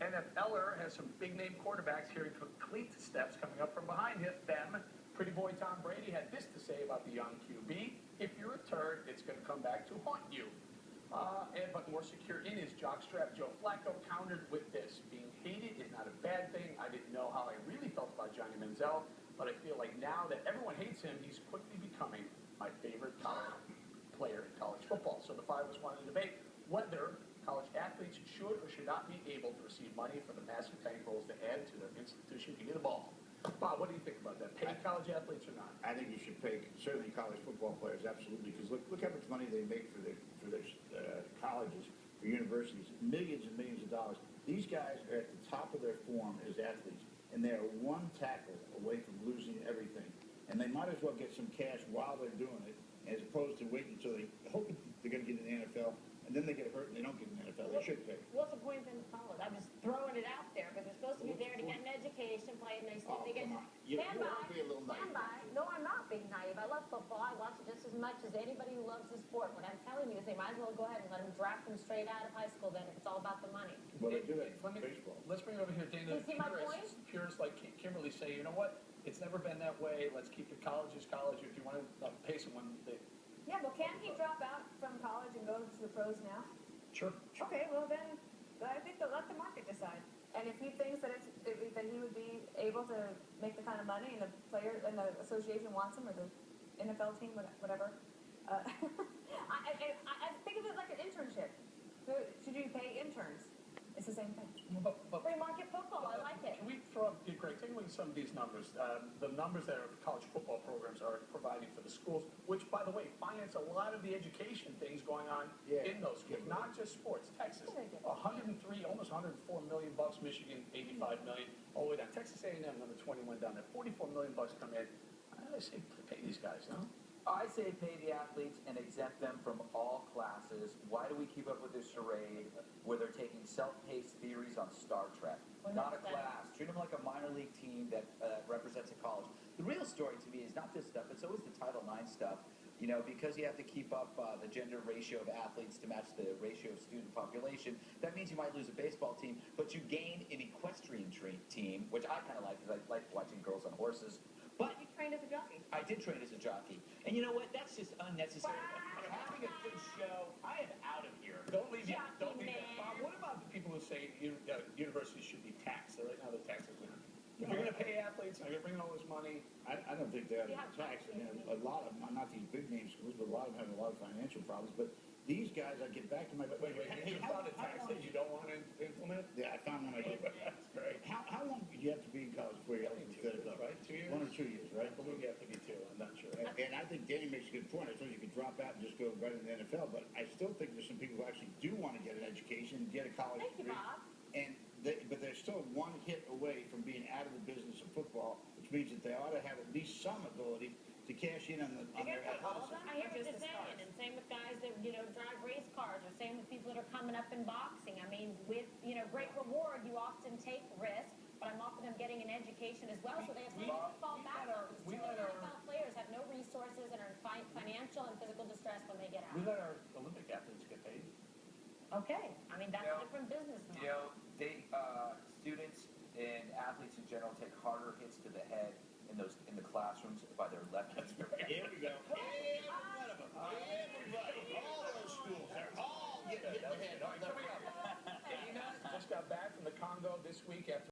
NFLer has some big-name quarterbacks here in cleat steps coming up from behind them. Pretty boy Tom Brady had this to say about the young QB. If you're a turd, it's going to come back to haunt you. But more secure in his jockstrap, Joe Flacco countered with this. Being hated is not a bad thing. I didn't know how I really felt about Johnny Manziel, but I feel like now that everyone hates him, he's quickly becoming my favorite player in college football. So the five of us wanted to debate whether college athletes should or should not be able to receive money for the massive bankrolls to add to their institution. Give me the ball. Bob, what do you think about that? Pay college athletes or not? I think you should pay, certainly college football players, absolutely, because look how much money they make for their colleges, for universities, millions and millions of dollars. These guys are at the top of their form as athletes, and they are one tackle away from losing everything. And they might as well get some cash while they're doing it, as opposed to waiting until they hope they're going to get in the NFL, and then they get hurt and they don't get in the NFL. They should pay. What's the point of them in college? I'm just throwing it out there, but they're supposed to be there to get an education, play nice. Oh, they get, come on. You stand by. Be a little naive. Stand by. No, I'm not being naive. I love football. I watch it just as much as anybody who loves the sport. What I'm telling you is they might as well go ahead and let them draft them straight out of high school then if it's all about the money. Well, they do that in baseball. Let's bring it over here, Dana. You see my point? Purists like Kimberly say, you know what? It's never been that way. Let's keep the colleges college. If you want to pay someone, Yeah, well, can he drop out from college and go to the pros now? sure. Okay, well then, I think they'll let the market decide. And if he thinks that that he would be able to make the kind of money, and the player and the association wants him, or the NFL team, whatever, I think of it like an internship. Should you pay interns? It's the same thing. But Free market football. I like it. can we throw up, Greg, take a look at some of these numbers. The numbers that our college football programs are providing for the schools, which, by the way, finance a lot of the education things going on in those schools, not just sports. Texas, 103, almost 104 million bucks. Michigan, 85 million. All the way down. Texas A&M, number 21 down there. 44 million bucks come in. I say pay these guys, no? I say pay the athletes and exempt them from all classes. Why do we keep up with this charade where they're taking self-paced theories on Star Trek? Well, Not a that's class. Treat them like a minor league team that represents a college. The real story to me is not this stuff. It's always the Title IX stuff. You know, because you have to keep up the gender ratio of athletes to match the ratio of student population, that means you might lose a baseball team, but you gain an equestrian team, which I kind of like because I like watching girls on horses. But You trained as a jockey. I did train as a jockey. And you know what? That's just unnecessary. Having a good show, I am out of here. Don't leave yet. Jockey Don't leave yet. man. Bob, what about the people who say universities should be taxed? So right now the taxes are. If you're going to pay athletes, and you're bringing all this money. I don't think they ought to Yeah. be taxed. I mean, a lot of them, not these big name schools, but a lot of them have a lot of financial problems. But these guys, I get back to my point. You found a tax that you don't want to implement? Yeah, I found one I did. That's great. How long do you have to be in college before you have to be fit up? Right? 2 years? 1 or 2 years, right? I believe you have to be 2. I'm not sure. And I think Danny makes a good point. I thought you could drop out and just go right into the NFL, but I still think there's some people who actually do want to get an education, get a college Thank you, degree. Bob. But they're still one hit away from being out of the business of football, which means that they ought to have at least some ability to cash in on their athleticism. I hear what you're saying, and same with guys that, drive race cars, or same with people that are coming up in boxing. I mean, with, great reward, you often take risks, but I'm offering them getting an education as well, so they have something to fall back on. Too many NFL players have no resources and are in financial and physical distress when they get out. We let our Olympic athletes get paid. Okay, I mean, that's a different business model. Students and athletes in general take harder hits to the head in the classrooms by their left hands. Here we go. Every one of them. Everybody. All those schools. They're all getting hit in the head. Coming up. Dana just got back from the Congo this week after